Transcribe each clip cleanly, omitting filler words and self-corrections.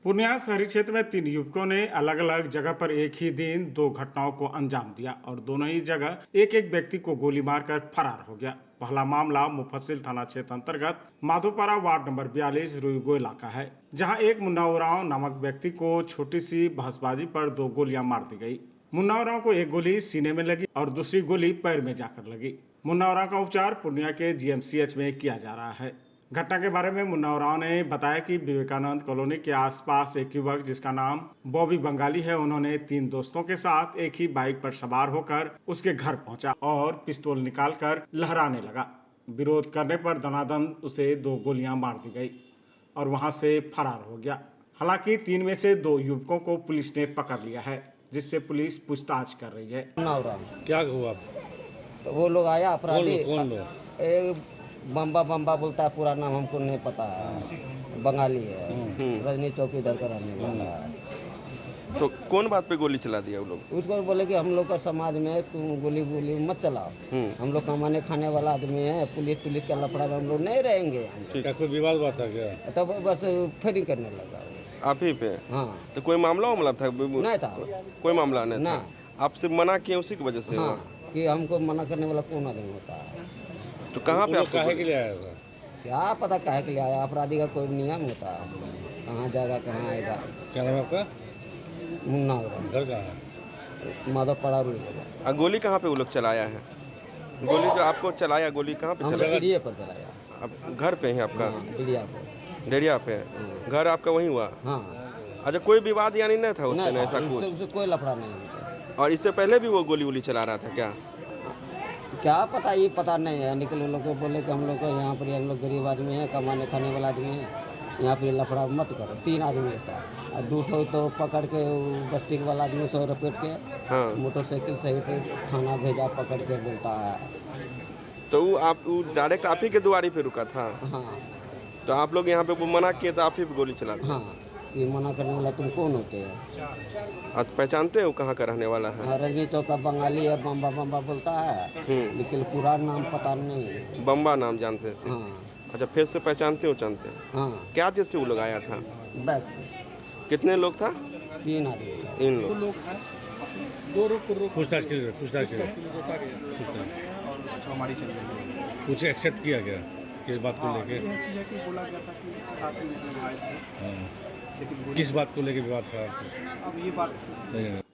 पूर्णिया शहरी क्षेत्र में 3 युवकों ने अलग अलग जगह पर एक ही दिन 2 घटनाओं को अंजाम दिया और दोनों ही जगह एक एक व्यक्ति को गोली मारकर फरार हो गया। पहला मामला मुफस्सिल थाना क्षेत्र अंतर्गत माधोपारा वार्ड नंबर 42 रुईगो इलाका है, जहां एक मुन्ना उरांव नामक व्यक्ति को छोटी सी बहसबाजी पर 2 गोलियां मार दी गई। मुन्ना उरांव को एक गोली सीने में लगी और दूसरी गोली पैर में जाकर लगी। मुन्ना उरांव का उपचार पूर्णिया के जीएमसीएच में किया जा रहा है। घटना के बारे में मुन्ना उरांव ने बताया कि विवेकानंद कॉलोनी के आसपास एक युवक जिसका नाम बॉबी बंगाली है, उन्होंने 3 दोस्तों के साथ एक ही बाइक पर सवार होकर उसके घर पहुंचा और पिस्तौल निकालकर लहराने लगा। विरोध करने पर दनादन उसे 2 गोलियां मार दी गई और वहां से फरार हो गया। हालांकि 3 में से 2 युवकों को पुलिस ने पकड़ लिया है, जिससे पुलिस पूछताछ कर रही है। क्या हुआ? तो वो लोग आया अपराधी, कौन लोग? बम्बा बम्बा बोलता है, पूरा नाम हमको नहीं पता है, बंगाली है, रजनी चौक इधर का रहने वाला है। तो कौन बात पे गोली चला दिया वो लोग? उसको बोले कि हम लोग का समाज में तुम गोली मत चलाओ, हम लोग कमाने खाने वाला आदमी है, पुलिस का लफड़ा में हम लोग नहीं रहेंगे। क्या कोई विवाद हुआ था क्या? तब बस फायरिंग करने लगा। आप ही पे? हाँ। तो कोई मामला था? नहीं था, कोई मामला नहीं ना। था। आप सिर्फ मना किए उसी की वजह से? हाँ, कि हमको मना करने वाला कौन आदमी होता है? तो कहाँ पे? काहे के लिए आया था? क्या पता काहे के लिए आया? अपराधी का कोई नियम होता है, कहाँ जाएगा कहाँ आएगा। क्या नाम है आपका? मुन्ना उरांव। घर कहाँ है? माधोपारा रुईगो। गोली कहाँ पे वो लोग चलाया है? गोली जो आपको चलाया, गोली कहाँ पे चलाया? डेरिया पर चलाया। आप घर पे है आपका? डेरिया पर। डेरिया पे? घर आपका वहीं हुआ? हाँ। अच्छा, कोई विवाद यानी नहीं था उससे? ऐसा कुछ? उससे कोई लफड़ा नहीं होता। और इससे पहले भी वो गोली चला रहा था क्या? क्या पता, ये पता नहीं है। निकले लोग बोले कि हम लोग को यहाँ पर, हम लोग गरीब आदमी है, कमाने खाने वाला आदमी है, यहाँ पर लफड़ा मत करो। 3 आदमी होता है और 2 तो पकड़ के बस्ती वाला आदमी से रपेट के, हाँ, मोटरसाइकिल सहित थाना भेजा, पकड़ के बोलता है। तो आप डायरेक्ट आप ही के दुआरी पे रुका था? हाँ। तो आप लोग यहाँ पे वो मना किए तो आप ही पे गोली चला दी? हाँ, ये मना करने वाला तुम कौन होते हो? आप पहचानते हो कहाँ का रहने वाला है? रजनी चौक का बंगाली है, बम्बा बम्बा बोलता है, लेकिन पूरा नाम पता नहीं है। बम्बा नाम जानते हैं? हाँ। अच्छा, फेस से पहचानते हो? जानते हैं? हाँ। क्या चीज़ से वो लोग आया था? बैग से। कितने लोग था? 3 आदमी। इन लोग। पूछताछ के लिए कुछ एक्सेप्ट किया गया किस बात को लेके? बोला गया था कि साथ में लोग आए थे, लेकिन किस बात को लेके विवाद था? अब ये बात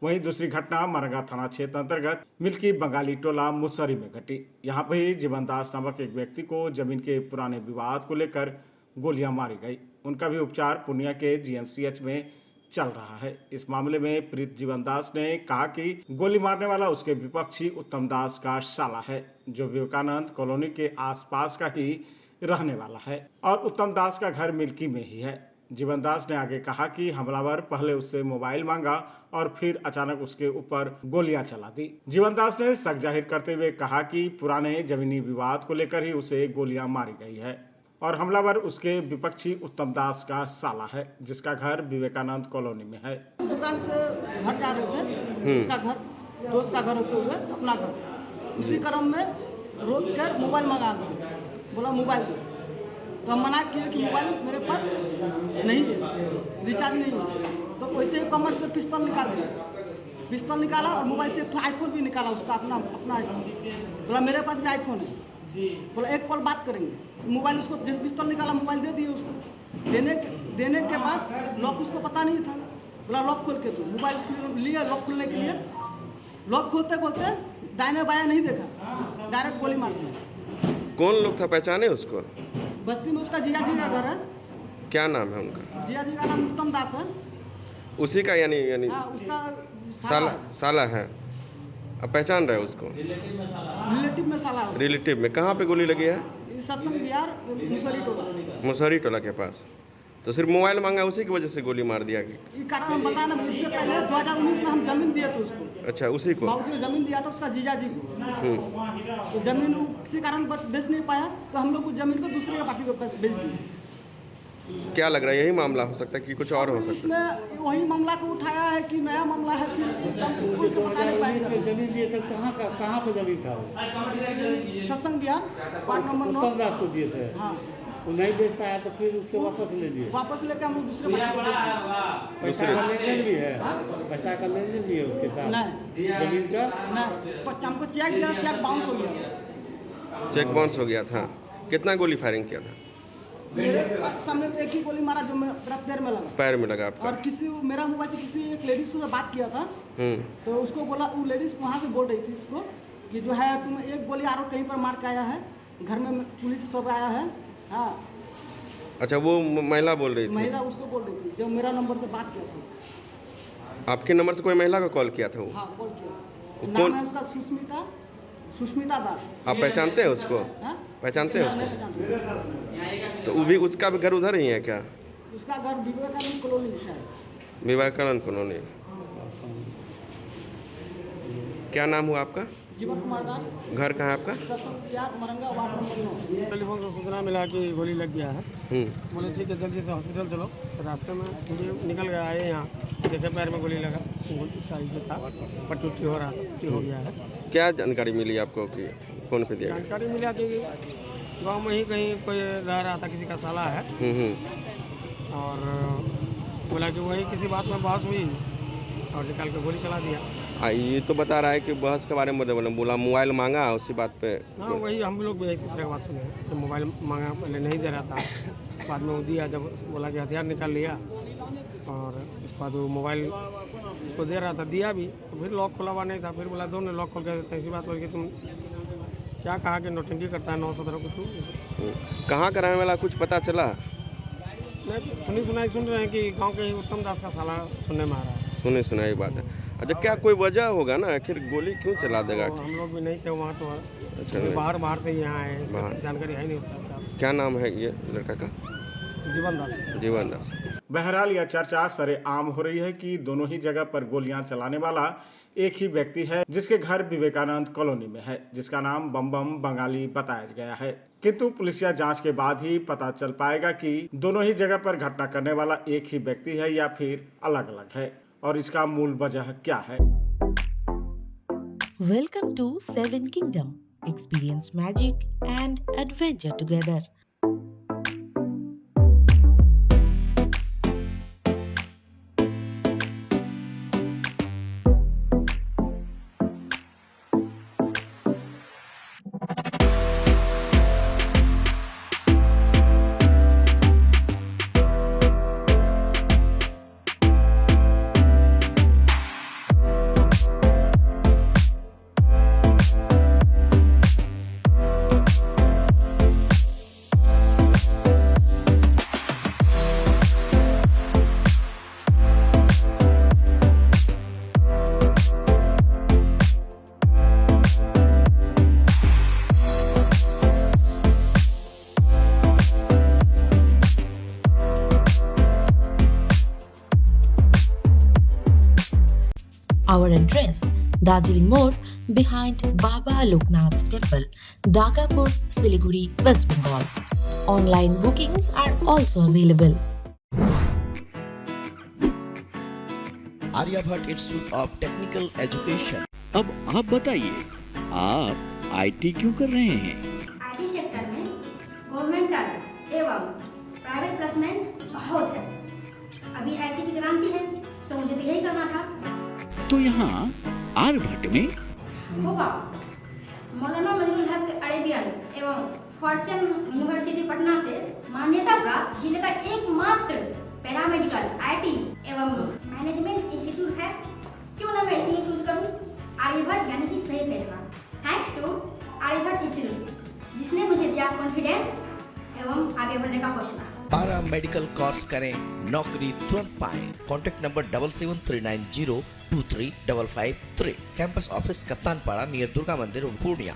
वहीं दूसरी घटना मरंगा थाना क्षेत्र अंतर्गत मिल्की बंगाली टोला मुसहरी में घटी। यहाँ पर ही जीवन दास नामक एक व्यक्ति को जमीन के पुराने विवाद को लेकर गोलियां मारी गई। उनका भी उपचार पूर्णिया के जीएमसीएच में चल रहा है। इस मामले में पीड़ित जीवन दास ने कहा कि गोली मारने वाला उसके विपक्षी उत्तम दास का साला है, जो विवेकानंद कॉलोनी के आसपास का ही रहने वाला है और उत्तम दास का घर मिल्की में ही है। जीवन दास ने आगे कहा कि हमलावर पहले उससे मोबाइल मांगा और फिर अचानक उसके ऊपर गोलियां चला दी। जीवन दास ने शक जाहिर करते हुए कहा कि पुराने जमीनी विवाद को लेकर ही उसे गोलियां मारी गई है और हमलावर उसके विपक्षी उत्तम दास का साला है, जिसका घर विवेकानंद कॉलोनी में है। दुकान से घर जा रहे थे, उसका घर, दोस्त का घर होते हुए अपना घर, उसी क्रम में रोक कर मोबाइल मंगा, बोला मोबाइल दो। तो हम मना किए कि मोबाइल मेरे पास नहीं है, रिचार्ज नहीं है। तो वैसे ही कमर से पिस्तौल निकाल दिया, पिस्तौल निकाला और मोबाइल से एक आईफोन भी निकाला उसका, अपना आईफोन। बोला मेरे पास भी आईफोन है, बोला एक कॉल बात करेंगे। मोबाइल उसको, जिस पिस्तौल निकाला मोबाइल दे दिए उसको। देने के बाद लॉक उसको पता नहीं था, बोला लॉक खोल के दो। मोबाइल लिया लॉक खोलने के लिए, लॉक खोलते खोलते दाहिने बाएं नहीं देखा, डायरेक्ट गोली मार दिया। कौन लोग था, पहचाने उसको? बस्ती में उसका जिया जी का घर है। क्या नाम है उनका? जिया जी का नाम उत्तम दास है। उसी का यानी हाँ, उसका साला है। अब पहचान रहे उसको? रिलेटिव में साला है। रिलेटिव में? कहाँ पे गोली लगी है? सत्संग बिहार मुसहरी टोला के पास। तो सिर्फ मोबाइल मांगा उसी की वजह से गोली मार दिया? ये कारण हम बता ना, इससे पहले 2019 में हम जमीन दिए थे उसको। अच्छा, उसी को? बाबूजी जमीन दिया था उसका जीजा जी को। तो जमीन किसी कारण बस बेच नहीं पाया, तो हम लोग उस जमीन को दूसरे के पार्टी को बेच दिए। क्या लग रहा है, यही मामला हो सकता है कि कुछ और हो सकता है? इसमें वही मामला को उठाया है कि नया मामला है, फिर पता नहीं पाएगा। जमीन दिए थे, कहाँ पे जमीन था? सत्संग बिहार वार्ड नंबर 9 उत्तम दास को दिए थे। हाँ, वो नहीं बेच पाया तो फिर उससे वापस ले लिए। वापस लेकर हम लोग दूसरे पैसा का लेन देन भी है, पैसा का लेन देन भी है उसके साथ, नहीं जमीन का नहीं, पर हमको चेक दिया, चेक बाउंस हो गया। चेक बाउंस हो गया था। कितना गोली फायरिंग किया था? मेरे सामने तो एक ही गोली मारा जो मेरा पैर में लगा। पैर में लगा आपका? और किसी मेरा मोबाइल से किसी एक लेडीज से बात किया था, तो उसको बोला, वो लेडीज वहाँ से बोल रही थी इसको कि जो है तुम एक गोली आरो कहीं पर मार के आया है, घर में पुलिस सब आया है। हाँ अच्छा, वो महिला बोल रही थी? महिला उसको बोल रही थी, जब मेरा नंबर से बात किया था। आपके नंबर से कोई महिला को कॉल किया था वो? हाँ कॉल किया। कौन? नाम है उसका सुष्मिता दास। आप पहचानते हैं उसको? हाँ? पहचानते हैं उसको? नहीं पहचानते। तो वो भी, उसका भी घर उधर ही है क्या? उसका घर विवेकानंद कॉलोनी है। विवेकानंद कॉलोनी। क्या नाम हुआ आपका? जीवन कुमार दास। घर कहाँ है आपका? सत्संग यार मरंगा वार्ड नंबर 9। टेलीफोन से सूचना मिला कि गोली लग गया है। बोले ठीक है, जल्दी से हॉस्पिटल चलो। रास्ते में निकल गया, आए यहाँ देखे पैर में गोली लगा, पटुट्टी हो रहा था, हो गया है। क्या जानकारी मिली आपको कि कौन पे दिया गया? जानकारी मिला कि गांव में ही कहीं कोई रह रहा था, किसी का साला है, और बोला कि वही किसी बात में बहस हुई और निकाल के गोली चला दिया। ये तो बता रहा है कि बहस के बारे में बोला मोबाइल मांगा, उसी बात पे। हाँ वही हम लोग भी इसी तरह की बात सुने कि मोबाइल मांगा, पहले नहीं दे रहा था, बाद में वो दिया, जब बोला कि हथियार निकाल लिया, और उसके बाद वो मोबाइल को दे रहा था, दिया भी, तो फिर लॉक खुला हुआ नहीं था, फिर बोला दो ने लॉक खोल के देते, ऐसी बात बोल के तुम क्या कहा कि नौटंकी करता है 917 को तू। कहाँ का रहने वाला कुछ पता चला? नहीं, सुनाई सुन रहे हैं कि गांव के ही उत्तम दास का साला सुनने में आ रहा है। सुने सुनाई बात है। अच्छा, क्या कोई वजह होगा ना, आखिर गोली क्यों चला देगा? तो हम लोग भी नहीं थे वहाँ, तो अच्छा, बाहर से यहाँ आए हैं, जानकारी है नहीं हो सकता। क्या नाम है ये लड़का का? जीवन दास। जीवन दास। बहरहाल यह चर्चा सरेआम हो रही है कि दोनों ही जगह पर गोलियां चलाने वाला एक ही व्यक्ति है, जिसके घर विवेकानंद कॉलोनी में है, जिसका नाम बम बम बंगाली बताया गया है। किंतु पुलिसिया जांच के बाद ही पता चल पाएगा कि दोनों ही जगह पर घटना करने वाला एक ही व्यक्ति है या फिर अलग अलग है, और इसका मूल वजह क्या है। Welcome to Seven Kingdom. Experience magic and adventure together. Our address, Darjeeling Road, behind Baba Loknath Temple, Dagapur, Siliguri, West Bengal. Online bookings are also available. Aryabhatta institute of technical education. अब आप बताइए, आप आईटी क्यों कर रहे हैं? IT sector में governmental एवं प्राइवेट प्लेसमेंट बहुत है। अभी आईटी की क्रांति है, सो मुझे तो यही करना था। तो यहाँ आर्यभट्ट में होगा मौलाना मजरूल हक अरेबियन एवं फॉर्च्यून यूनिवर्सिटी पटना से मान्यता प्राप्त जिले का एकमात्र पैरामेडिकल आईटी एवं मैनेजमेंट इंस्टीट्यूट है। क्यों ना मैं इसे ही चूज करूं? आर्यभट्ट यानी कि सही फैसला। थैंक्स टू आर्यभट्ट इंस्टीट्यूट, जिसने मुझे दिया कॉन्फिडेंस एवं आगे बढ़ने का हौसला। पारा मेडिकल कोर्स करें, नौकरी तुरंत पाएं। Contact number 7739023553। Campus office Kaptanpara near Durga मंदिर, पूर्णिया।